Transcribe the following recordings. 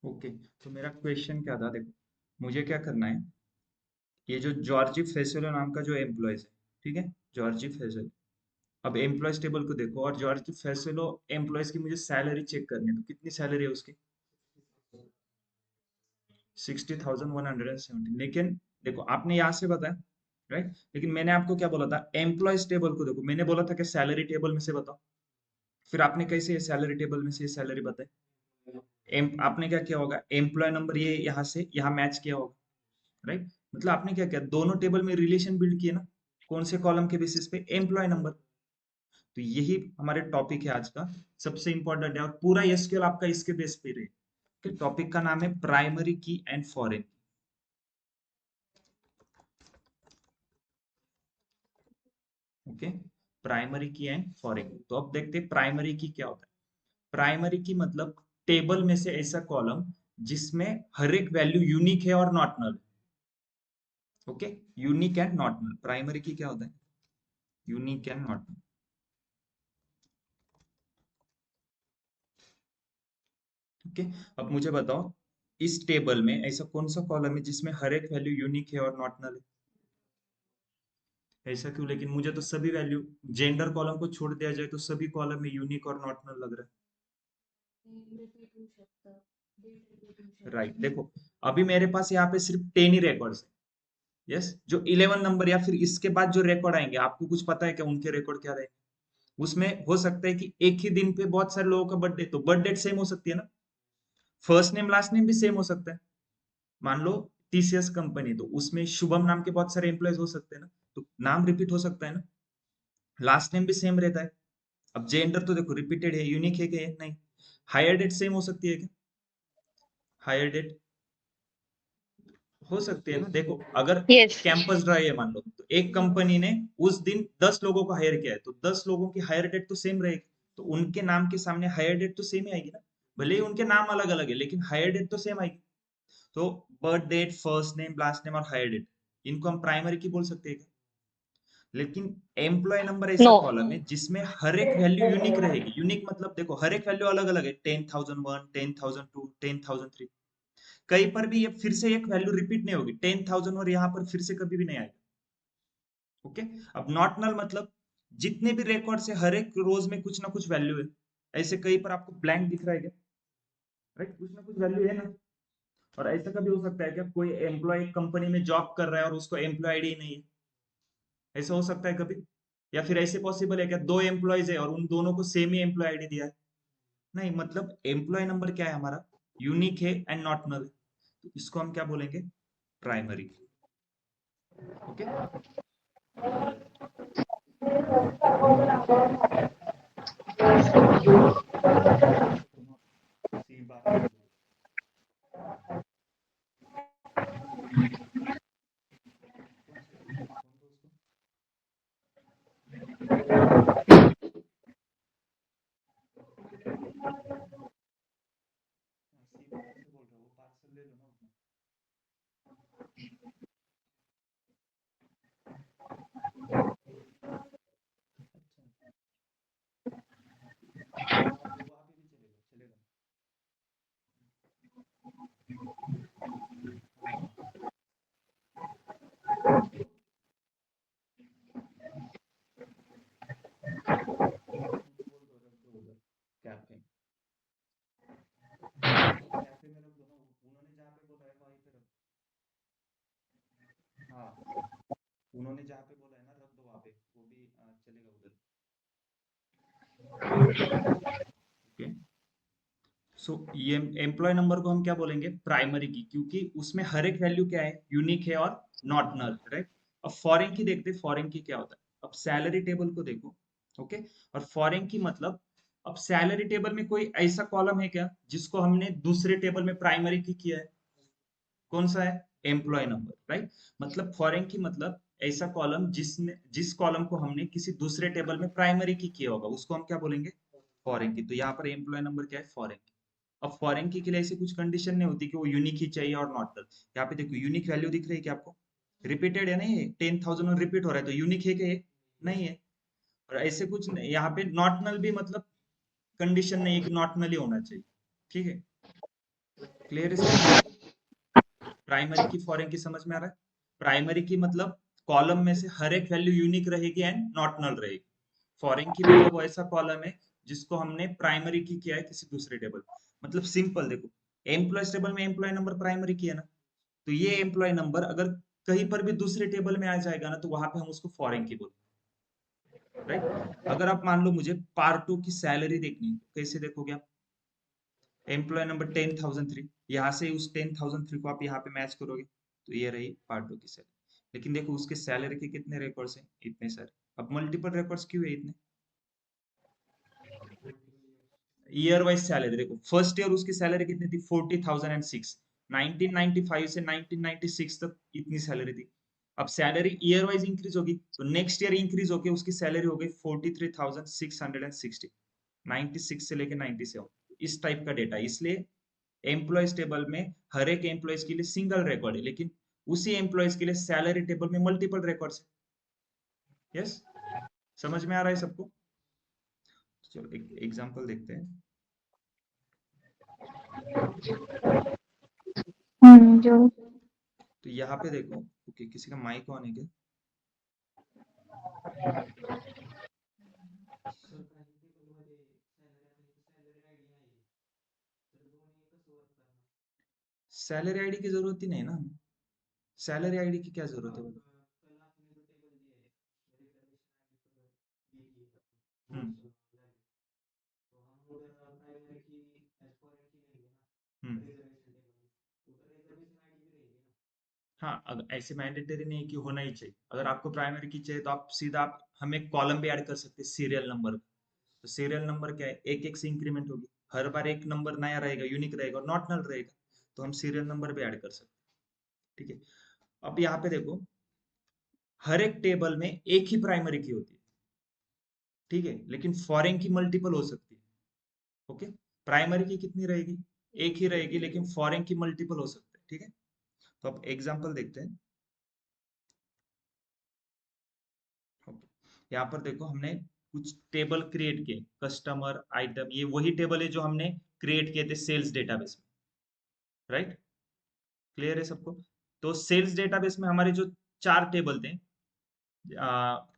Okay. तो मेरा question क्या था, देखो मुझे क्या करना है, ये जो जॉर्जी फेसोलो नाम का जो एम्प्लॉयज है, ठीक है, जॉर्जी फेसोलो। अब एम्प्लॉयज टेबल को देखो, और जॉर्जी फेसोलो एम्प्लॉयज की मुझे सैलरी चेक करनी है, तो कितनी सैलरी है उसकी? 60,170। लेकिन देखो आपने यहाँ से बताया, राइट, लेकिन मैंने आपको क्या बोला था, एम्प्लॉयज टेबल को देखो, मैंने बोला था कि सैलरी टेबल में से बताओ। फिर आपने कैसे ये सैलरी टेबल में से ये सैलरी बताई? आपने क्या किया होगा, एम्प्लॉय नंबर ये यहाँ से यहाँ मैच किया होगा, राइट। मतलब आपने क्या किया, दोनों टेबल में रिलेशन बिल्ड किए ना। कौन से कॉलम के बेसिस पे? Employee number. तो यही हमारे टॉपिक है आज का, सबसे इंपॉर्टेंट है, और पूरा एसक्यूएल आपका इसके बेस पे रहे। टॉपिक का नाम है प्राइमरी की एंड फॉरेन। ओके, प्राइमरी की एंड फॉरेन। तो अब देखते हैं प्राइमरी की क्या होता है। प्राइमरी की मतलब टेबल में से ऐसा कॉलम जिसमें हर एक वैल्यू यूनिक है और not null. Okay, unique and not null, primary key क्या होता है, unique and not null. Okay, अब मुझे बताओ, इस टेबल में ऐसा कौन सा कॉलम है जिसमें हर एक वैल्यू यूनिक है और नॉट नल है? ऐसा क्यों? लेकिन मुझे तो सभी वैल्यू, जेंडर कॉलम को छोड़ दिया जाए तो सभी कॉलम में यूनिक और नॉट नल लग रहा है। राइट, देखो अभी मेरे पास यहाँ पे सिर्फ 10 ही रिकॉर्ड्स है। यस, जो 11 नंबर या फिर इसके बाद जो रिकॉर्ड आएंगे, आपको कुछ पता है क्या उनके रिकॉर्ड क्या रहेंगे? उसमें हो सकता है कि एक ही दिन पे बहुत सारे लोगों का बर्थडे, तो बर्थ डेट सेम हो सकती है ना, फर्स्ट नेम लास्ट नेम भी सेम हो सकता है। मान लो टीसीएस कंपनी, तो उसमें शुभम नाम के बहुत सारे एम्प्लॉयज हो सकते हैं ना, तो नाम रिपीट हो सकता है ना, लास्ट नेम भी सेम रहता है। अब जेंडर तो देखो रिपीटेड है, यूनिक है क्या? नहीं। हायर डेट सेम हो सकती है क्या? हायर डेट हो सकती है ना। देखो अगर यस। कैंपस ड्राइव है मान लो, तो एक कंपनी ने उस दिन 10 लोगों को हायर किया है, तो 10 लोगों की हायर डेट तो सेम रहेगी, तो उनके नाम के सामने हायर डेट तो सेम ही आएगी ना। भले ही उनके नाम अलग अलग है, लेकिन हायर डेट तो सेम आएगी। तो birth date, first name, last name और हायर डेट, इनको हम प्राइमरी की बोल सकते हैं क्या? लेकिन एम्प्लॉय नंबर ऐसा नो। कॉलम है जिसमें हर एक वैल्यू यूनिक रहेगी। यूनिक मतलब देखो हर एक वैल्यू अलग अलग है, 10,001, 10,002, 10,003। कहीं पर भी ये फिर से एक वैल्यू रिपीट नहीं होगी, 10,000 और यहाँ पर फिर से कभी भी नहीं आएगा। ओके, अब नॉट नल मतलब जितने भी रिकॉर्ड है हर एक रोज में कुछ ना कुछ वैल्यू है। ऐसे कहीं पर आपको ब्लैंक दिख रहा है क्या? राइट, कुछ ना कुछ वैल्यू है ना। और ऐसा कभी हो सकता है क्या, कोई एम्प्लॉय कंपनी में जॉब कर रहा है और उसको एम्प्लॉय आईडी नहीं है? ऐसा हो सकता है कभी? या फिर ऐसे पॉसिबल है क्या, दो एम्प्लॉयज है और उन दोनों को सेम ही एम्प्लॉय आईडी दिया है? नहीं, मतलब एम्प्लॉय नंबर क्या है हमारा, यूनिक है एंड नॉट नल है, तो इसको हम क्या बोलेंगे, प्राइमरी। ओके, इसी बात पे बोल कौन से कौन दोस्त को? इसी बात से बोल रहा हूँ, वो पार्सल ले लो ना अपना। अच्छा, वहाँ पे भी चलेगा, चलेगा। हाँ, रख दो, उनको बोल दो रख दो उधर कैफे। कैफे में रख दो ना, उन्होंने जहाँ पे बोला है वहीं पे रख दो। हाँ, उन्होंने जहाँ पे बोला है ना रख दो वहाँ पे, वो भी चलेगा उधर। ओके, सो ये एम्प्लॉय नंबर को हम क्या बोलेंगे, प्राइमरी की, क्योंकि उसमें हर एक वैल्यू क्या है, यूनिक है और नॉट नल, राइट। अब फॉरेन की देखते, फॉरेन की क्या होता है। अब सैलरी टेबल को देखो, ओके, और फॉरेन की मतलब, अब सैलरी टेबल में कोई ऐसा कॉलम है क्या जिसको हमने दूसरे टेबल में प्राइमरी की किया है? कौन सा है? Employee number, right. मतलब फॉरेन की मतलब ऐसा कॉलम जिसने, जिस कॉलम को हमने किसी दूसरे टेबल में प्राइमरी की किया होगा, उसको हम क्या बोलेंगे, फॉरेन की। तो यहाँ पर एम्प्लॉय नंबर क्या है, फॉरेन की। अब फॉरेन की के लिए ऐसी कुछ कंडीशन नहीं होती कि वो यूनिक ही चाहिए और नॉट नल। यहाँ पे देखो यूनिक वैल्यू दिख रही है क्या आपको? रिपीटेड है नहीं है, 10,000 और रिपीट हो रहा है, तो यूनिक है क्या ये? नहीं है। और ऐसे कुछ नहीं, यहाँ पे नॉट नल भी मतलब कंडीशन नहीं है कि नॉट नल ही होना चाहिए, ठीक है। क्लियर है सबको? प्राइमरी की फॉरेन की समझ में आ रहा है? प्राइमरी की मतलब कॉलम में से हर एक वैल्यू यूनिक रहेगी एंड नॉट नल रहेगी। फॉरेन की मतलब वो ऐसा कॉलम है जिसको हमने प्राइमरी की किया है किसी दूसरे टेबल। मतलब सिंपल देखो, एम्प्लॉयज टेबल में एम्प्लॉय नंबर प्राइमरी की है ना, तो ये एम्प्लॉय नंबर अगर कहीं पर भी दूसरे टेबल में आ जाएगा ना, तो वहां पे हम उसको फॉरेन की बोलते हैं, राइट? अगर आप मान लो मुझे पार्ट टू की सैलरी देखनी है, तो कैसे देखोगे आप? एम्प्लॉय नंबर 10,003, यहाँ से उस 10,003 को आप यहाँ पे मैच करोगे, तो ये रही पार्ट टू की सैलरी। लेकिन देखो उसके सैलरी के कितने रिकॉर्ड्स हैं? इतने सारे। अब मल्टीपल रिकॉर्ड्स क्यों है इतने? ईयर वाइज सैलरी देखो, फर्स्ट ईयर उसकी सैलरी कितनी थी? 40,006। 1995 से 1996 तक इतनी सैलरी थी। अब सैलरी ईयर वाइज इंक्रीज होगी, तो नेक्स्ट ईयर इंक्रीज होगी, उसकी सैलरी हो गई 43,660। 96 से लेके 97, इस टाइप का डेटा। इसलिए एम्प्लॉयज टेबल में हर एक एम्प्लॉयज के लिए सिंगल रिकॉर्ड है, लेकिन उसी एम्प्लॉयज के लिए सैलरी टेबल में मल्टीपल रिकॉर्ड्स है। यस, समझ में आ रहा है सबको? चलो एक एग्जांपल देखते हैं। जो तो यहाँ पे देखो, ओके, किसी का माइक ऑन है क्या? सैलरी आईडी की जरूरत ही नहीं ना हमें। सैलरी आईडी की क्या जरूरत है बोलो? हम्म। हम्म। हाँ, अगर ऐसे मैंडेटरी नहीं है कि होना ही चाहिए। अगर आपको प्राइमरी की चाहिए तो आप सीधा आप हम एक कॉलम भी ऐड कर सकते हैं सीरियल नंबर। तो सीरियल नंबर क्या है? एक एक से इंक्रीमेंट होगी, हर बार एक नंबर नया रहेगा, यूनिक रहेगा और नॉट नल रहेगा। तो हम सीरियल नंबर भी ऐड कर सकते हैं, ठीक है? अब यहाँ पे देखो, हर एक टेबल में एक ही प्राइमरी की होती है, ठीक है? लेकिन फॉरेन की मल्टीपल हो सकती है। ओके, प्राइमरी की कितनी रहेगी? एक ही रहेगी, लेकिन फॉरेन की मल्टीपल हो सकते हैं, ठीक है? तो अब एग्जांपल देखते हैं। यहाँ पर देखो, हमने कुछ टेबल क्रिएट किए, कस्टमर, आइटम, ये वही टेबल है जो हमने क्रिएट किए थे सेल्स डेटाबेस में, राइट? क्लियर है सबको? तो सेल्स डेटाबेस में हमारे जो चार टेबल थे,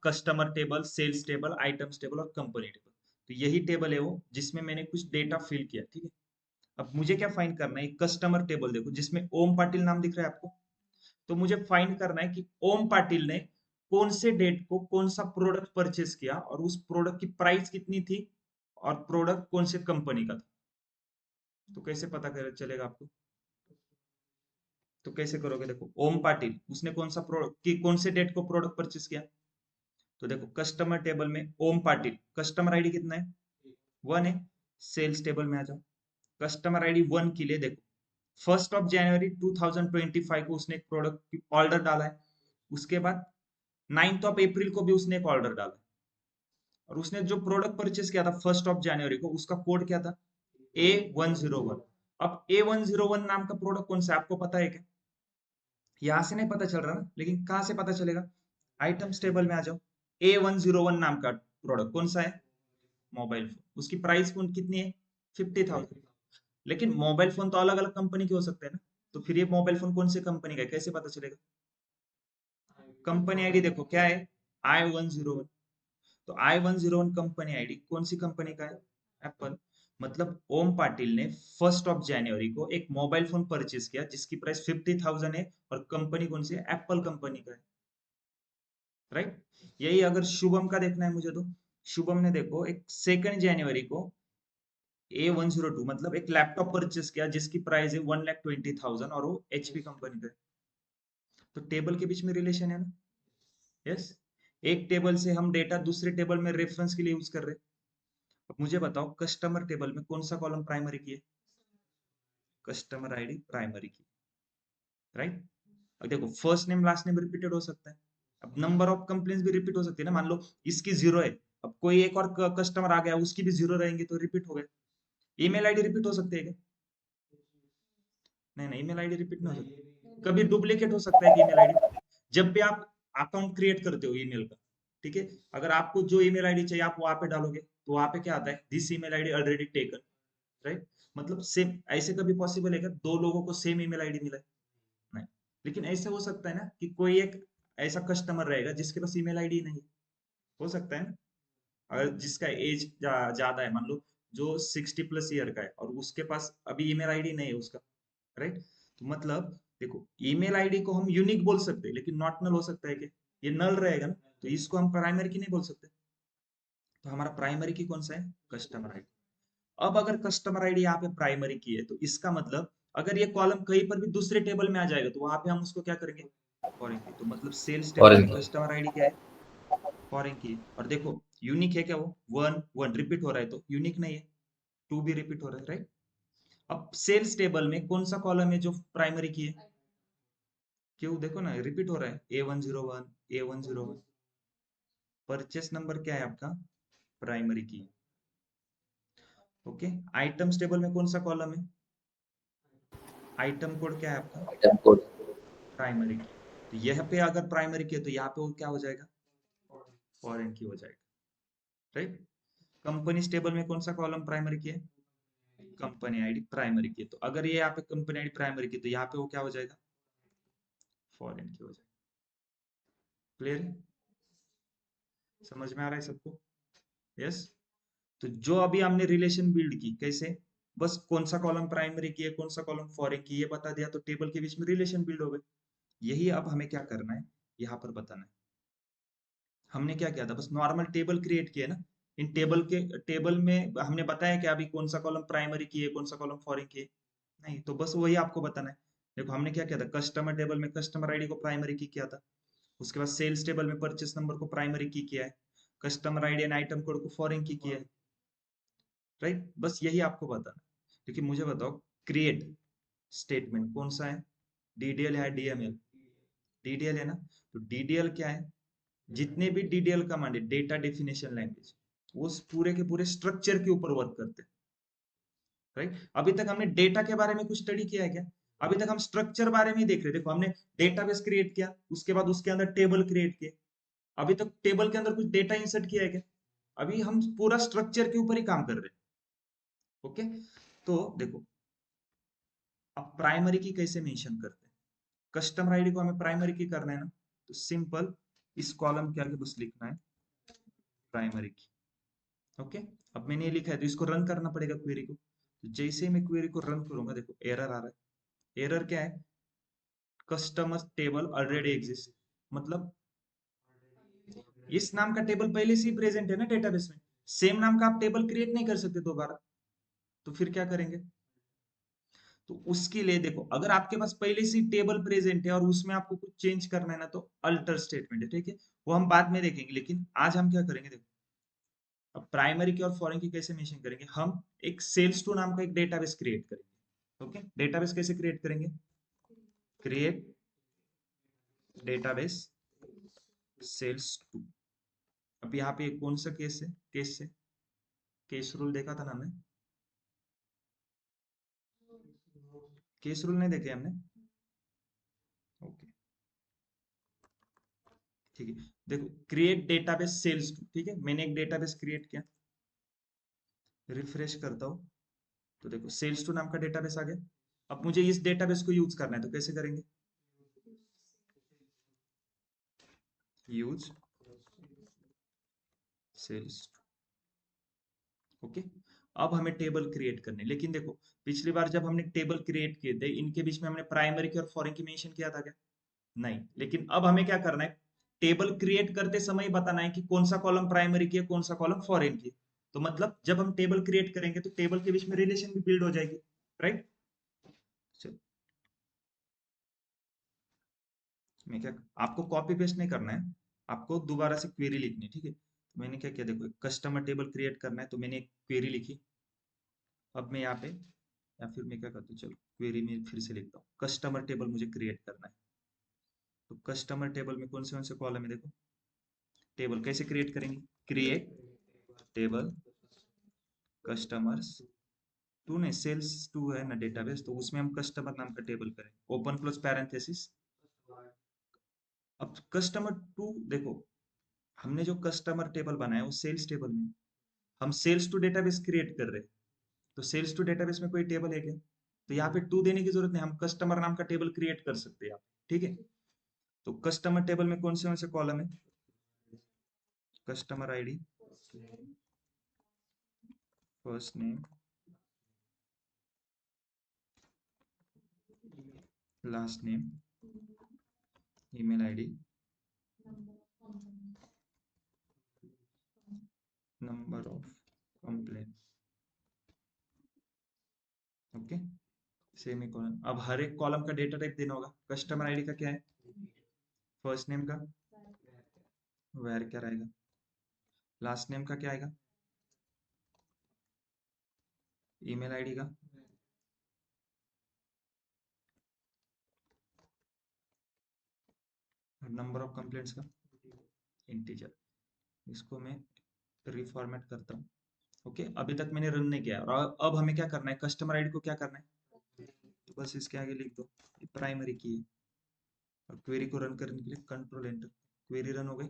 customer table, sales table, items table और कंपनी टेबल। तो यही टेबल है वो जिसमें मैंने कुछ डेटा फिल किया, ठीक है? अब मुझे क्या फाइंड करना है? कस्टमर टेबल देखो जिसमें ओम पाटिल नाम दिख रहा है आपको। तो मुझे फाइंड करना है कि ओम पाटिल ने कौन से डेट को कौन सा प्रोडक्ट परचेस किया और उस प्रोडक्ट की प्राइस कितनी थी और प्रोडक्ट कौन से कंपनी का था। तो कैसे पता कर चलेगा आपको? तो कैसे करोगे? देखो, ओम पाटिल उसने कौन सा प्रोडक्ट की कौन से डेट को प्रोडक्ट परचेस किया। तो देखो कस्टमर टेबल में ओम पाटिल, कस्टमर आईडी कितना है? 1 है। सेल्स टेबल में आ जाओ, कस्टमर आईडी 1 के लिए देखो, 1 जनवरी 2025 को उसने एक प्रोडक्ट की ऑर्डर डाला है। उसके बाद 9 अप्रैल को भी उसने एक ऑर्डर डाला, और उसने जो प्रोडक्ट परचेस किया था 1 जनवरी को, उसका कोड क्या था? A101। अब A101 नाम का प्रोडक्ट कौन सा है, आपको पता है क्या? यहां से नहीं पता चल रहा ना, लेकिन कहां से पता चलेगा? आइटम्स टेबल में आ जाओ। A101 नाम का प्रोडक्ट कौन सा है? Mobile phone. उसकी प्राइस कौन कितनी है? 50,000। लेकिन मोबाइल फोन तो अलग अलग कंपनी के हो सकते हैं ना, तो फिर ये मोबाइल फोन कौन से कंपनी का है, कैसे पता चलेगा? कंपनी आईडी देखो क्या है? I101। तो I101 कंपनी आईडी कौन सी कंपनी का है? एप्पल। मतलब ओम पाटिल ने 1 जनवरी को एक मोबाइल फोन परचेज किया जिसकी प्राइस 50,000 है, और कंपनी कौन सी है? एप्पल कंपनी का है, राइट? यही अगर शुभम का देखना है मुझे, तो शुभम ने देखो एक 2 जनवरी को A102 मतलब एक लैपटॉप परचेस किया जिसकी प्राइस है 1,20,000 और वो HP कंपनी का है। तो टेबल के बीच में रिलेशन है ना? यस। एक टेबल से हम डेटा दूसरे टेबल में रेफरेंस के लिए यूज कर रहे हैं। अब मुझे बताओ, कस्टमर टेबल में कौन सा कॉलम प्राइमरी की है? कस्टमर आईडी प्राइमरी की, राइट? अब देखो first name last name repeated हो सकता है। अब नंबर ऑफ कंप्लेंट्स भी रिपीट हो सकती है ना, मान लो इसकी 0 है, अब कोई एक और कस्टमर आ गया उसकी भी 0 रहेंगे तो रिपीट हो गए। ईमेल आईडी रिपीट हो सकती है क्या? नहीं नहीं, ईमेल आईडी रिपीट नहीं हो सकती। कभी डुप्लीकेट हो सकता है कि ईमेल आईडी, जब भी आप अकाउंट क्रिएट करते हो ईमेल का, ठीक है? अगर आपको जो ईमेल आईडी चाहिए आप वहां पे डालोगे, तो वहां पे क्या आता है? This email ID already taken, right? मतलब सेम, ऐसे कभी पॉसिबल है क्या दो लोगों को सेम ईमेल आईडी मिला है? नहीं। लेकिन ऐसे हो सकता है ना कि कोई एक ऐसा कस्टमर रहेगा जिसके पास ईमेल आईडी नहीं है, हो सकता है ना। अगर जिसका एज ज्यादा है, मान लो जो 60+ ईयर का है और उसके पास अभी ईमेल आईडी नहीं है उसका, राइट। तो मतलब देखो, ईमेल आईडी को हम यूनिक बोल सकते हैं लेकिन नॉट नल हो सकता है कि ये नल रहेगा ना, तो इसको हम प्राइमरी की नहीं बोल सकते। तो हमारा प्राइमरी की कौन सा है? Customer ID. अब अगर कस्टमर आईडी यहाँ पे प्राइमरी की है तो इसका मतलब अगर ये कॉलम कहीं पर भी दूसरे टेबल में आ जाएगा तो वहां पे हम उसको क्या करेंगे? फॉरेन की। तो मतलब सेल्स और टेबल में इनकी कस्टमर आईडी क्या है? फॉरेन की है। और देखो, यूनिक है क्या वो? वन वन रिपीट हो रहा है तो यूनिक नहीं है, टू भी रिपीट हो रहा है, राइट। अब सेल्स टेबल में कौन सा कॉलम है जो प्राइमरी की है? क्यों, देखो ना रिपीट हो रहा है, A101, A101। परचेस नंबर क्या है आपका? प्राइमरी की। ओके। आइटम्स टेबल में कौन सा कॉलम है? आइटम कोड क्या है आपका? आइटम कोड प्राइमरी की। तो यह पे अगर प्राइमरी की है तो यहाँ पे वो क्या हो जाएगा? फॉरेन की हो जाएगा, राइट। कंपनी टेबल में कौन सा कॉलम प्राइमरी की है? कंपनी आईडी प्राइमरी की है। तो अगर ये यहाँ पे कंपनी आईडी प्राइमरी की तो यहाँ पे वो क्या हो जाएगा? फॉरेन की हो जाएगा। क्लियर है? समझ में आ रहा है सबको? यस। तो जो अभी हमने रिलेशन बिल्ड की, कैसे? बस कौन सा कॉलम प्राइमरी की है, कौन सा कॉलम फॉरेन की, ये बता दिया तो टेबल के बीच में रिलेशन बिल्ड हो गए। यही अब हमें क्या करना है, यहाँ पर बताना है। हमने क्या किया था, बस नॉर्मल टेबल क्रिएट किया ना। इन टेबल में हमने बताया कि अभी कौन सा कॉलम प्राइमरी की है, कौन सा कॉलम फॉरेन की है? नहीं, तो बस वही आपको बताना है। देखो हमने क्या किया था, कस्टमर टेबल में कस्टमर आईडी को प्राइमरी की किया था। उसके बाद सेल्स टेबल में परचेस नंबर को प्राइमरी की किया है। Customer ID and item code को फॉरेन की किया है, राइट। बस यही आपको बताना है। लेकिन मुझे बताओ, क्रिएट स्टेटमेंट कौन सा है? डीडीएल है डीएमएल? डीडीएल है ना। तो डीडीएल क्या है? जितने भी डीडीएल कमांड है, डेटा डेफिनेशन लैंग्वेज, वो पूरे के पूरे स्ट्रक्चर के ऊपर वर्क करते हैं, राइट। अभी तक हमने डेटा के बारे में कुछ स्टडी किया है क्या? अभी तक हम स्ट्रक्चर बारे में ही देख रहे। देखो हमने डेटाबेस क्रिएट किया, उसके बाद उसके अंदर टेबल क्रिएट किए। अभी तक टेबल के अंदर कुछ डेटा इंसर्ट किया है क्या? अभी हम पूरा स्ट्रक्चर के ऊपर ही काम कर रहे हैं। ओके। तो देखो, अब प्राइमरी की कैसे मेंशन करते हैं? कस्टमर आईडी को हमें प्राइमरी की करना है ना, तो सिंपल इस कॉलम के आगे बस लिखना है प्राइमरी की। ओके। अब मैंने ये लिखा है तो इसको रन करना पड़ेगा क्वेरी को। तो जैसे ही मैं क्वेरी को रन करूंगा, देखो एरर आ रहा है। एरर क्या है? Customer table already exist. मतलब इस नाम का टेबल पहले से ही प्रेजेंट है ना डेटाबेस में। सेम नाम का आप टेबल क्रिएट नहीं कर सकते दोबारा। तो फिर क्या करेंगे? तो उसके लिए देखो, अगर आपके पास पहले से टेबल प्रेजेंट है और उसमें आपको कुछ चेंज करना है ना, तो अल्टर स्टेटमेंट है, ठीक है। वो हम बाद में देखेंगे, लेकिन आज हम क्या करेंगे, देखो अब प्राइमरी की और फॉरेन की कैसे मेंशन करेंगे। हम एक सेल्स टू नाम का एक डेटाबेस क्रिएट करेंगे। ओके। डेटाबेस कैसे क्रिएट करेंगे? Create database sales two. अब यहाँ पे कौन सा केस है? केस रूल देखा था ना हमने? केस रूल नहीं देखे हमने? ओके, ठीक है। देखो, क्रिएट डेटाबेस सेल्स टू, ठीक है। मैंने एक डेटाबेस क्रिएट किया, रिफ्रेश करता हूँ तो देखो सेल्स टू नाम का डेटाबेस आ गया। अब मुझे इस डेटाबेस को यूज करना है तो कैसे करेंगे? Use sales. ओके। अब हमें टेबल क्रिएट करने, लेकिन देखो पिछली बार जब हमने टेबल क्रिएट किए थे, इनके बीच में हमने प्राइमरी की और फॉरेन की मेंशन किया था क्या? नहीं। लेकिन अब हमें क्या करना है, टेबल क्रिएट करते समय बताना है कि कौन सा कॉलम प्राइमरी की है, कौन सा कॉलम फॉरेन की है। तो मतलब जब हम टेबल क्रिएट करेंगे तो टेबल के बीच में रिलेशन भी बिल्ड हो जाएगी, राइट। चलो, मैं क्या, आपको कॉपी पेस्ट नहीं करना है, आपको दोबारा से क्वेरी लिखनी है, ठीक है। तो मैंने क्या किया, देखो कस्टमर टेबल क्रिएट करना है तो मैंने एक क्वेरी लिखी। अब मैं यहाँ पे, या फिर मैं क्या करता हूँ, चलो क्वेरी में फिर से लिखता हूँ, कस्टमर टेबल मुझे क्रिएट करना है। तो कस्टमर टेबल में कौन से कॉलम है, देखो टेबल कैसे क्रिएट करेंगे? क्रिएट टेबल कस्टमर्स टू, नहीं सेल्स टू है ना डेटाबेस, तो उसमें हम कस्टमर नाम का टेबल करें, ओपन प्लस पैरेंथेसिस। अब कस्टमर टू, देखो हमने जो कस्टमर टेबल बनाया वो सेल्स टेबल में, हम सेल्स टू डेटाबेस क्रिएट कर रहे हैं। तो सेल्स टू डेटाबेस में कोई टेबल है क्या? तो यहाँ पे टू देने की जरूरत नहीं, हम कस्टमर नाम का टेबल क्रिएट कर सकते हैं यहाँ पे, ठीक है। तो कस्टमर टेबल में कौन से कॉलम है? Customer ID, first name, last name, email ID, number of complain, okay, semicolon. अब हर एक कॉलम का डेटा टाइप देना होगा। कस्टमर आईडी का क्या है? फर्स्ट नेम का वेर क्या रहेगा? लास्ट नेम का क्या आएगा? ईमेल आईडी का नंबर ऑफ कंप्लेंट्स का इंटीजर। इसको मैं रिफॉर्मेट करता हूँ। ओके, अभी तक मैंने रन नहीं किया और अब हमें क्या करना है? कस्टमर आईडी को क्या करना है? तो बस इसके आगे लिख दो, ये प्राइमरी की है। और क्वेरी को रन करने के लिए कंट्रोल एंटर। क्वेरी रन हो गई।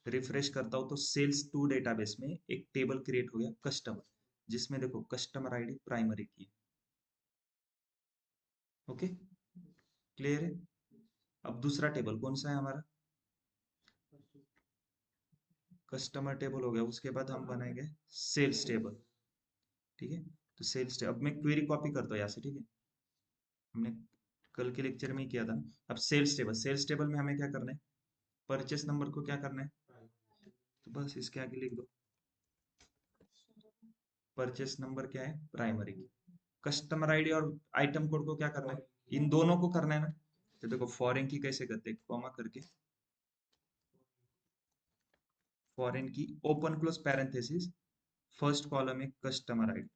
रिफ्रेश करता हूँ तो सेल्स टू डेटाबेस में एक टेबल क्रिएट हो गया कस्टमर, जिसमें देखो कस्टमर आईडी प्राइमरी की है। ओके, क्लियर है? अब दूसरा टेबल कौन सा है हमारा? कस्टमर टेबल हो गया। उसके बाद हम बनाएंगे सेल्स टेबल, ठीक है। तो सेल्स टेबल, अब मैं क्वेरी कॉपी करता हूँ यहाँ से, ठीक है। हमने कल के लेक्चर में ही किया था। अब सेल्स टेबल, सेल्स टेबल में हमें क्या करना है? परचेस नंबर को क्या करना है? तो बस इसके आगे लिख दो, परचेस नंबर क्या है? प्राइमरी। कस्टमर आईडी और आइटम कोड को क्या करना है? इन दोनों को करना है ना। तो देखो फॉरेन की कैसे करते हैं, कॉमा करके, फॉरेन की open close parenthesis, first column है कस्टमर आईडी।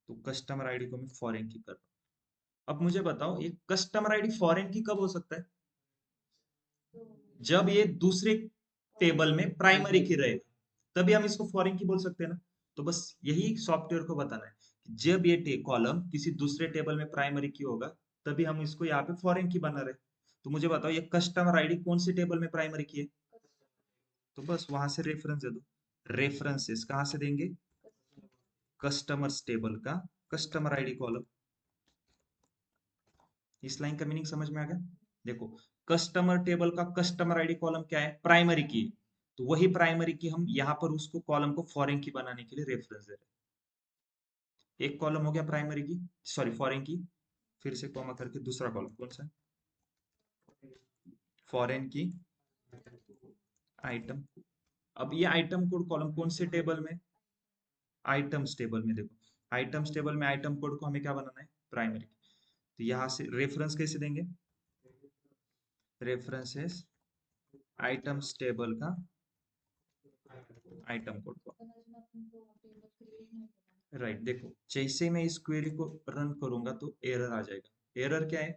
तो कस्टमर आईडी को मैं फॉरेन की कर रहा हूँ। अब मुझे बताओ, ये कस्टमर आईडी फॉरेन की कब हो सकता है? जब ये दूसरे टेबल में प्राइमरी की रहेगा, तभी हम इसको फॉरेन की बोल सकते हैं ना। तो बस यही सॉफ्टवेयर को बताना है कि जब ये कॉलम किसी दूसरे टेबल में प्राइमरी की होगा, तभी हम इसको यहाँ पे फॉरेन की बना रहे। तो मुझे बताओ, ये कस्टमर आईडी कौन सी टेबल में प्राइमरी की है? तो बस वहां से रेफरेंस दे दो। रेफरेंसेस कहाँ से देंगे? कस्टमर्स टेबल का कस्टमर आईडी कॉलम। इस लाइन का मीनिंग समझ में आ गया? देखो, कस्टमर टेबल का कस्टमर आईडी कॉलम क्या है? प्राइमरी की। तो वही प्राइमरी की हम यहाँ पर उसको कॉलम को फॉरेन की बनाने के लिए रेफरेंस दे रहे हैं। एक कॉलम हो गया प्राइमरी की, सॉरी फॉरेन की। फिर से कॉमा करके दूसरा कॉलम कौन सा? फॉरेन की आइटम। अब ये आइटम कोड कॉलम कौन से टेबल में? आइटम्स टेबल में। देखो, आइटम्स टेबल में आइटम कोड को हमें क्या बनाना है? प्राइमरी। तो यहाँ से रेफरेंस कैसे देंगे? रेफरेंसेस आइटम्स टेबल का आइटम कोड को। राइट, देखो जैसे मैं इस क्वेरी को रन करूंगा तो एरर आ जाएगा। एरर क्या है?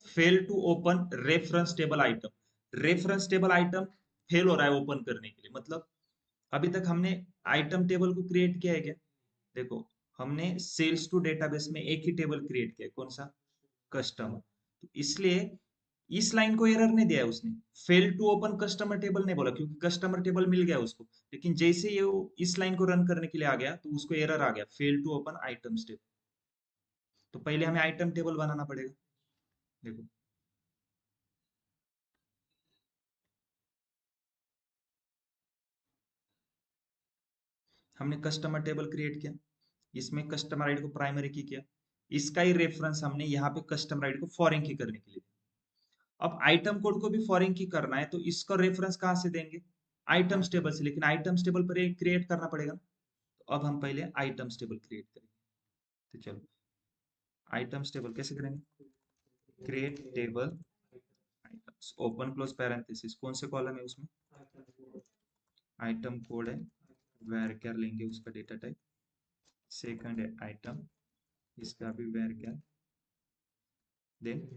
Fail to open reference table item. Reference table item fail हो रहा है ओपन करने के लिए। मतलब अभी तक हमने आइटम टेबल को क्रिएट किया है क्या? देखो, हमने सेल्स टू डेटाबेस में एक ही टेबल क्रिएट किया है, कौन सा? कस्टमर। तो इसलिए इस लाइन को एरर नहीं दिया है उसने। Fail to open customer table नहीं बोला, क्योंकि कस्टमर टेबल मिल गया उसको। लेकिन जैसे ये वो इस लाइन को रन करने के लिए आ गया, तो उसको एरर आ गया, fail to open items table. तो पहले हमें आइटम टेबल बनाना पड़ेगा। देखो, हमने कस्टमर टेबल क्रिएट किया, इसमें कस्टमर आईडी को प्राइमरी की किया। इसका ही रेफरेंस हमने यहाँ पे कस्टमर आईडी को फॉरेन की करने के लिए। अब आइटम कोड को भी फॉरेन की करना है, तो इसका रेफरेंस कहाँ से देंगे? आइटम्स टेबल से। लेकिन आइटम्स टेबल पर क्रिएट करना पड़ेगा। तो अब हम पहले आइटम्स टेबल क्रिएट करेंगे। तो चलो, आइटम्स टेबल कैसे करेंगे? Create table items, open close parenthesis, कौन से कॉलम है उसमें? आइटम कोड है, वेर क्या लेंगे उसका डेटा टाइप, सेकंड है आइटम, इसका भी वेर क्या, then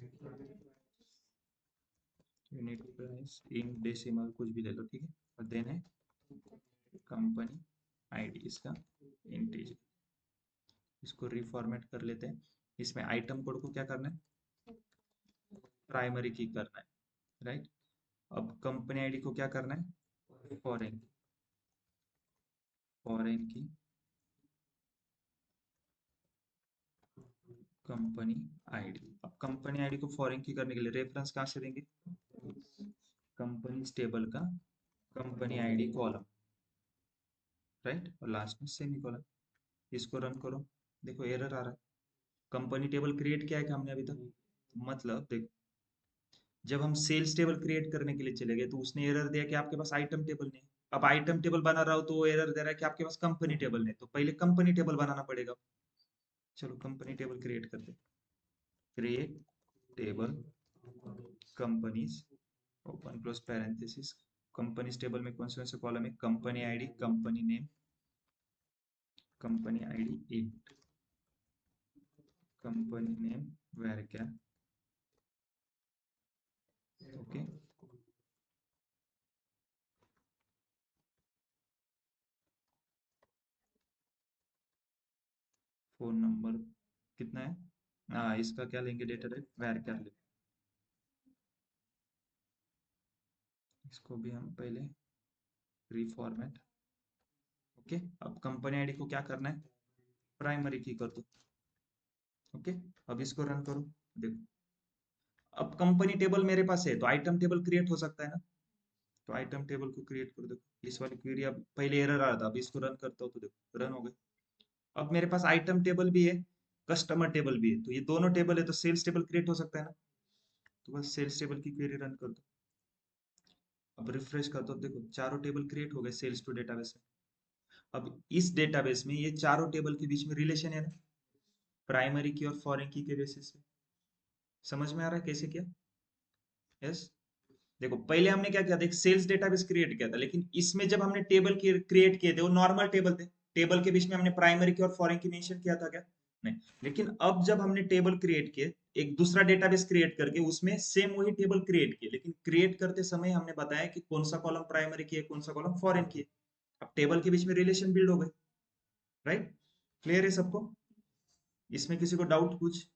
unit price in decimal कुछ भी ले लो, ठीक है। और देन है कंपनी आईडी, इसका इंटीजर। इसको रिफॉर्मेट कर लेते हैं। इसमें आइटम कोड को क्या करना है? प्राइमरी की करना है, राइट। अब कंपनी आईडी को क्या करना है? फॉरेन, फॉरेन की कंपनी आईडी। अब कंपनी आईडी को फॉरेन की करने के लिए रेफरेंस कहाँ से देंगे? कंपनी टेबल का कंपनी आईडी कॉलम, राइट, और लास्ट में सेमी कॉलम। इसको रन करो, देखो एरर आ रहा है। कंपनी टेबल क्रिएट किया है क्या हमने अभी तक? मतलब देखो, जब हम सेल्स टेबल क्रिएट करने के लिए चले गए तो उसने एरर दिया कि आपके पास आइटम टेबल नहीं है। अब आइटम टेबल बना रहा हो तो वो एरर दे रहा है कि आपके पास कंपनी टेबल नहीं, तो पहले कंपनी टेबल बनाना पड़ेगा। चलो कंपनी टेबल क्रिएट करते, create table companies, open close parenthesis. Companies table में कौन से कॉलम है? Company ID, company name, company ID int, company name, वेर क्या, ओके। फोन नंबर कितना है? हाँ, इसका क्या लेंगे? डेटा टाइप वेर क्या लेंगे। इसको भी हम पहले रीफॉर्मेट, ओके। अब कंपनी आईडी को क्या करना है? प्राइमरी की कर दो, ओके। अब इसको रन करो, देखो अब कंपनी टेबल मेरे पास है तो आइटम टेबल क्रिएट हो सकता है ना। तो आइटम टेबल को क्रिएट कर दो। इस वाली क्वेरी, अब पहले एरर आ रहा था, अब इसको रन करता हूँ तो देखो रन हो गया। अब मेरे पास आइटम टेबल भी है, कस्टमर टेबल भी है, तो ये दोनों टेबल है तो सेल्स टेबल क्रिएट हो सकता है ना। तो बस सेल्स टेबल की क्वेरी रन कर दो। अब रिफ्रेश कर दो, देखो चारों टेबल क्रिएट हो गए सेल्स टू डेटाबेस में। अब इस डेटाबेस में ये चारों टेबल के बीच में रिलेशन है ना, प्राइमरी की और फॉरेन की के बेसिस पे। समझ में आ रहा है कैसे किया? यस। देखो पहले हमने क्या किया था, एक सेल्स डेटाबेस क्रिएट किया था, लेकिन इसमें जब हमने टेबल क्रिएट किए थे वो नॉर्मल टेबल थे। टेबल के बीच में हमने प्राइमरी की और फॉरेन की मेंशन किया था क्या? नहीं। लेकिन अब जब हमने टेबल क्रिएट किए, एक दूसरा डेटाबेस क्रिएट करके उसमें सेम वही टेबल क्रिएट किए, लेकिन क्रिएट करते समय हमने बताया कि कौन सा कॉलम प्राइमरी की है, कौन सा कॉलम फॉरेन की है। अब टेबल के बीच में रिलेशन बिल्ड हो गए, राइट। क्लियर है सबको? इसमें किसी को डाउट कुछ?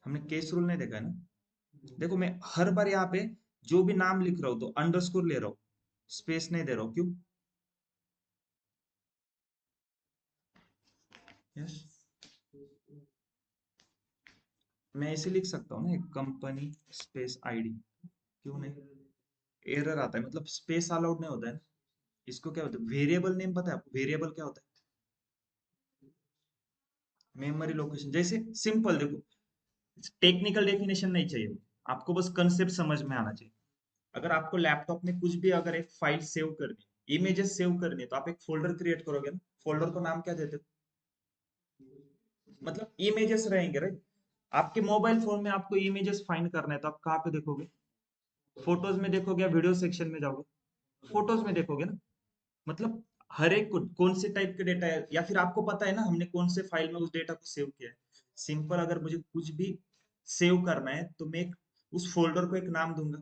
हमने केस रूल नहीं देखा है ना। देखो मैं हर बार यहाँ पे जो भी नाम लिख रहा हूँ तो अंडरस्कोर ले रहा हूँ, स्पेस नहीं दे रहा हूँ, क्यों? यस, मैं ऐसे लिख सकता हूँ ना, एक कंपनी स्पेस आईडी, क्यों नहीं? एरर आता है, मतलब स्पेस अलाउड नहीं होता है ना। इसको क्या होता है, वेरिएबल नेम पता है आपको? वेरिएबल क्या होता है? मेमोरी लोकेशन, जैसे सिंपल देखो, टेक्निकल डेफिनेशन नहीं चाहिए, आपको बस कंसेप्ट समझ में आना चाहिए। अगर आपको लैपटॉप में कुछ भी, अगर एक फाइल सेव करनी है, इमेजेस सेव करनी है, तो आप एक फोल्डर क्रिएट करोगे ना। फोल्डर को नाम क्या देते हो? मतलब इमेजेस रहेंगे, राइट। आपके मोबाइल फोन में आपको इमेजेस फाइंड करना है तो आप कहाँ पे देखोगे? फोटोज में देखोगे या वीडियो सेक्शन में जाओगे? फोटोज में देखोगे ना। मतलब हर एक को कौन से टाइप के डेटा है, या फिर आपको पता है ना हमने कौन से फाइल में उस डेटा को सेव किया है। सिंपल, अगर मुझे कुछ भी सेव करना है तो मैं उस फोल्डर को एक नाम दूंगा,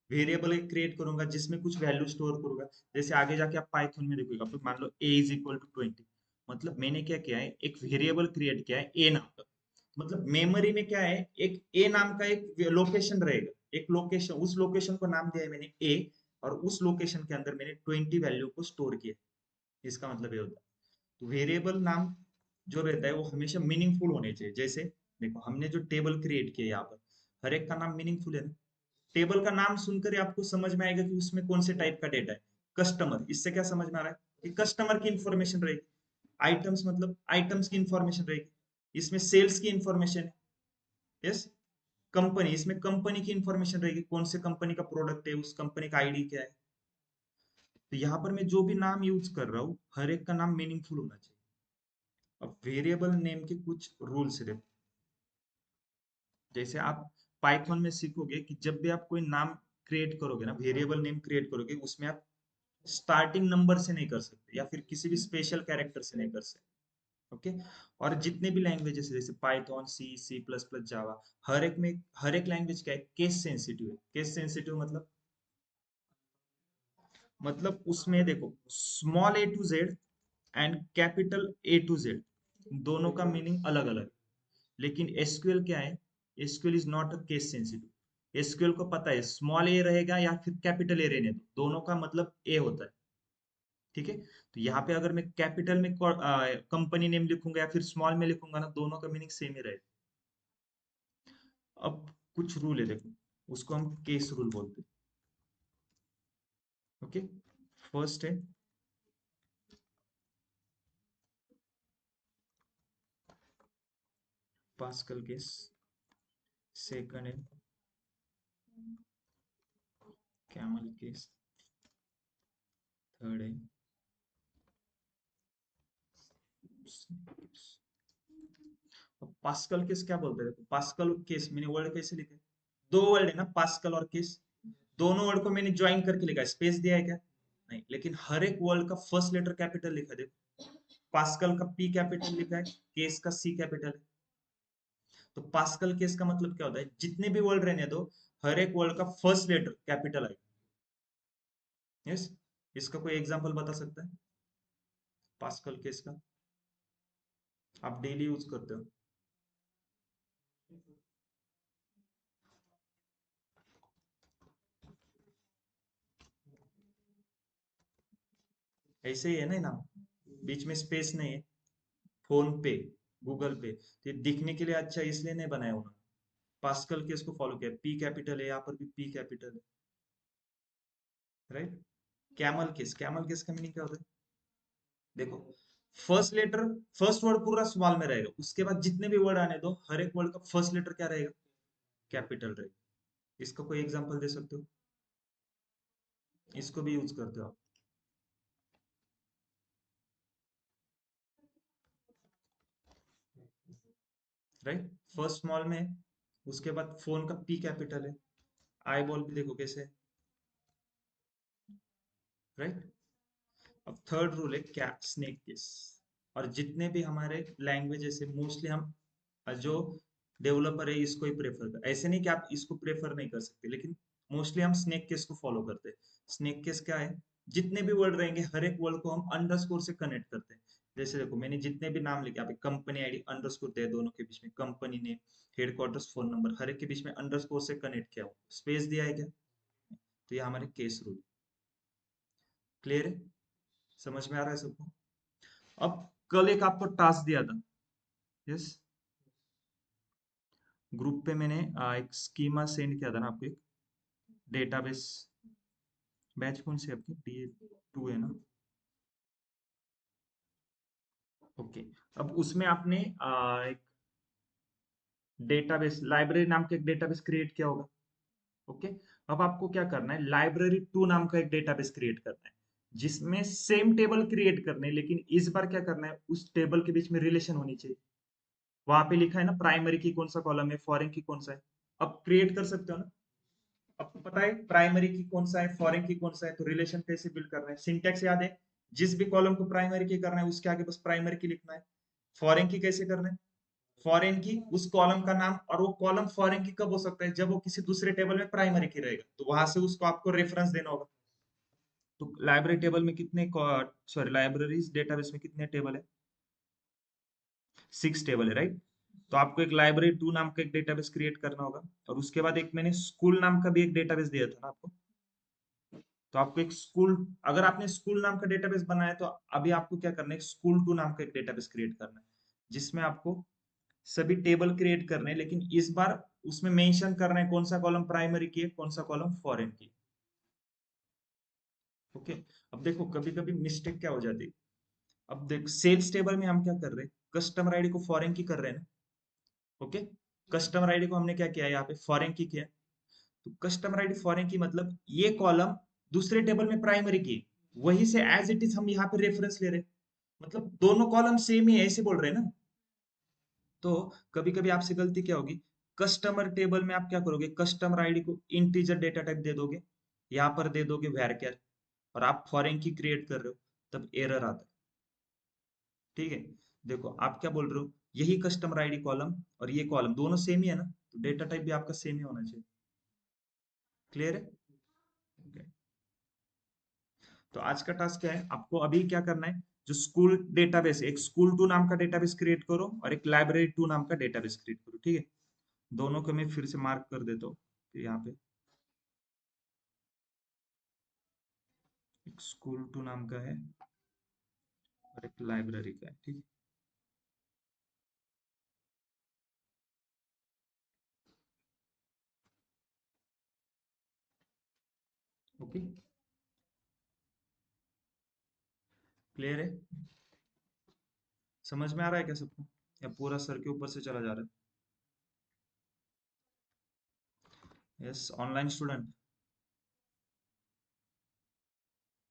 वेरिएबल एक क्रिएट करूंगा जिसमें कुछ वैल्यू स्टोर करूंगा। जैसे आगे जाके आप पाइथन में देखोगे, आप मान लो a इज इक्वल टू 20, मतलब मैंने क्या किया है, एक वेरिएबल क्रिएट किया है a नाम का। मतलब मेमोरी में क्या है, एक ए नाम का एक लोकेशन रहेगा, एक लोकेशन, उस लोकेशन को नाम दिया है मैंने ए, और उस लोकेशन के अंदर मैंने 20 वैल्यू को स्टोर किया। इसका मतलब ये होता है। तो वेरिएबल नाम जो रहता है वो हमेशा मीनिंगफुल होने चाहिए। जैसे देखो हमने जो टेबल क्रिएट किया यहाँ पर, हर एक का नाम मीनिंगफुल है ना। टेबल का नाम सुनकर ही आपको समझ में आएगा कि उसमें कौन से टाइप का डेटा है। कस्टमर, इससे क्या समझ में आ रहा है कि कस्टमर की इंफॉर्मेशन रहेगी। आइटम्स मतलब आइटम्स की इंफॉर्मेशन रहेगी, इसमें सेल्स की इंफॉर्मेशन है। यस। कंपनी, इसमें कंपनी की इंफॉर्मेशन रहेगी, कौन से कंपनी का प्रोडक्ट है, उस कंपनी का आईडी क्या है। तो यहाँ पर मैं जो भी नाम यूज कर रहा हूँ हर एक का नाम मीनिंगफुल होना चाहिए। अब वेरिएबल नेम के कुछ रूल्स रहते, जैसे आप पाइथन में सीखोगे कि जब भी आप कोई नाम क्रिएट करोगे ना, वेरिएबल नेम क्रिएट करोगे, उसमें आप स्टार्टिंग नंबर से नहीं कर सकते या फिर किसी भी स्पेशल कैरेक्टर से नहीं कर सकते, ओके। और जितने भी लैंग्वेजेस जैसे Python, C, C plus plus, Java, हर एक में, हर एक लैंग्वेज क्या है, केस सेंसिटिव है। केस सेंसिटिव मतलब उसमें देखो small A to Z and capital A to Z, दोनों का मीनिंग अलग अलग। लेकिन एसक्यूएल क्या है, SQL is not a case sensitive. SQL को पता है स्मॉल ए रहेगा या फिर कैपिटल ए रहने दो, दोनों का मतलब ए होता है। ठीक है। तो यहाँ पे अगर मैं कैपिटल में कंपनी नेम लिखूंगा या फिर स्मॉल में लिखूंगा ना, दोनों का मीनिंग सेम ही रहेगा। अब कुछ रूल है देखो, उसको हम केस रूल बोलते हैं। ओके, फर्स्ट है पास्कल केस, सेकंड है कैमल केस, थर्ड है snake case। अब पास्कल केस क्या बोलते हैं, पास्कल केस मैंने वर्ड कैसे लिखे, दो वर्ड है ना पास्कल और केस, दोनों वर्ड को मैंने ज्वाइन करके लिखा है, स्पेस दिया है क्या, नहीं, लेकिन हर एक वर्ड का फर्स्ट लेटर कैपिटल लिखा है देखो, पास्कल का पी कैपिटल लिखा है, केस का सी कैपिटल है। तो पास्कल केस का मतलब क्या होता है, जितने भी वर्ड रहने दो, हर एक वर्ड का फर्स्ट लेटर कैपिटल आएगा। यस, इसका कोई एग्जांपल बता सकता है पास्कल केस का, आप डेली यूज करते हो। ऐसे ही है ना नाम, बीच में स्पेस नहीं है, फोन पे, गूगल पे, तो ये दिखने के लिए अच्छा है, इसलिए नहीं बनाया उन्होंने, पास्कल केस को फॉलो किया, पी कैपिटल है, यहाँ पर भी पी कैपिटल है, right. Camel case, camel case का मीनिंग क्या होता है, देखो फर्स्ट लेटर, फर्स्ट वर्ड पूरा स्मॉल में रहेगा, उसके बाद जितने भी वर्ड आने दो, हर एक वर्ड का फर्स्ट लेटर क्या रहेगा, कैपिटल रहेगा। इसका कोई एग्जांपल दे सकते हो, इसको भी यूज करते हो आप, राइट। फर्स्ट स्मॉल में है, उसके बाद फोन का पी कैपिटल है, आई बॉल भी देखो कैसे है, राइट। अब थर्ड रूल है क्या, स्नेक केस। और जितने भी हमारे लैंग्वेजेस है, मोस्टली हम जो डेवलपर है इसको ही प्रेफर कर, ऐसे नहीं कि आप इसको प्रेफर नहीं कर सकते, लेकिन मोस्टली हम स्नेक केस को फॉलो करते हैं। स्नेक केस क्या है, जितने भी वर्ड रहेंगे हर एक वर्ड को हम अंडरस्कोर से कनेक्ट करते हैं। जैसे देखो मैंने जितने भी नाम लिखे, आप कंपनी आईडी अंडरस्कोर दिया है, दोनों के बीच में company name, headquarters, phone number, हर एक के बीच में अंडरस्कोर से कनेक्ट किया हो, स्पेस दिया है क्या, तो ये हमारे केस रूल। क्लियर है, समझ में आ रहा है सबको। अब कल एक आपको टास्क दिया था, यस, ग्रुप पे मैंने एक स्कीमा सेंड किया था ना आपको, एक डेटाबेस, बैच कौन सी है आपकी, डी2 है ना, ओके। अब उसमें आपने एक डेटाबेस, लाइब्रेरी नाम का एक डेटाबेस क्रिएट किया होगा, ओके। अब आपको क्या करना है, लाइब्रेरी 2 नाम का एक डेटाबेस क्रिएट करना है, जिसमें सेम टेबल क्रिएट करने हैं, लेकिन इस बार क्या करना है, उस टेबल के बीच में रिलेशन होनी चाहिए। वहां पे लिखा है ना प्राइमरी की कौन सा कॉलम है, फॉरेन की कौन सा है, अब क्रिएट कर सकते हो ना। आपको पता है प्राइमरी की कौन सा है, फॉरेन की कौन सा है, तो रिलेशन कैसे बिल्ड करना है, सिंटेक्स याद है, जिस भी कॉलम को प्राइमरी की करना है उसके आगे बस प्राइमरी की लिखना है। फॉरेन की कैसे करना है, फॉरेन की उस कॉलम का नाम, और वो कॉलम फॉरेन की कब हो सकता है, जब वो किसी दूसरे टेबल में प्राइमरी की रहेगा, तो वहां से उसको आपको रेफरेंस देना होगा। तो लाइब्रेरी टेबल में कितने, सॉरी लाइब्रेरीज डेटाबेस में कितने टेबल है, 6 टेबल है, राइट। तो आपको एक लाइब्रेरी 2 नाम का एक डेटाबेस क्रिएट करना होगा, और उसके बाद एक मैंने स्कूल नाम का भी एक डेटाबेस दिया था ना आपको, तो आपको एक स्कूल, अगर आपने स्कूल नाम का डेटाबेस बनाया तो अभी आपको क्या करना है, स्कूल 2 नाम का एक डेटाबेस क्रिएट करना है, जिसमें आपको सभी टेबल क्रिएट करने हैं, लेकिन इस बार उसमें मेंशन करना है कौन सा कॉलम प्राइमरी की है, कौन सा कॉलम फॉरेन की, ओके। अब देखो कभी कभी मिस्टेक क्या हो जाती है, अब देख सेल्स टेबल में हम क्या कर रहे हैं, कस्टमर आईडी को फॉरेन की कर रहे हैं ना, ओके। कस्टमर आईडी को हमने क्या किया है, यहाँ पे फॉरेन की किया है। तो कस्टमर आईडी फॉरेन की मतलब ये कॉलम दूसरे टेबल में प्राइमरी की, वही से एज इट इज हम यहाँ पे रेफरेंस ले रहे हैं, मतलब दोनों कॉलम सेम ही है ऐसे बोल रहे हैं ना। तो कभी कभी आपसे गलती क्या होगी, कस्टमर टेबल में आप क्या करोगे, कस्टमर आईडी को इंटीजर डेटा टाइप दे दोगे, यहाँ पर दे दोगे varchar, और आप फॉरेन की क्रिएट कर रहे हो, तब एरर आता है, ठीक है। देखो आप क्या बोल रहे हो, यही कस्टमर आईडी कॉलम और ये कॉलम दोनों सेम ही है ना, तो डेटा टाइप भी आपका सेम ही होना चाहिए। क्लियर है, okay। तो आज का टास्क क्या है, आपको अभी क्या करना है, जो स्कूल डेटाबेस, एक स्कूल 2 नाम का डेटाबेस क्रिएट करो और एक लाइब्रेरी 2 नाम का डेटाबेस क्रिएट करो, ठीक है। दोनों को मैं फिर से मार्क कर देता हूँ, यहाँ पे एक स्कूल 2 नाम का है, और एक लाइब्रेरी का है, ठीक है। ओके, क्लियर है? समझ में आ रहा है क्या सबको, या पूरा सर के ऊपर से चला जा रहा है? Yes, online student.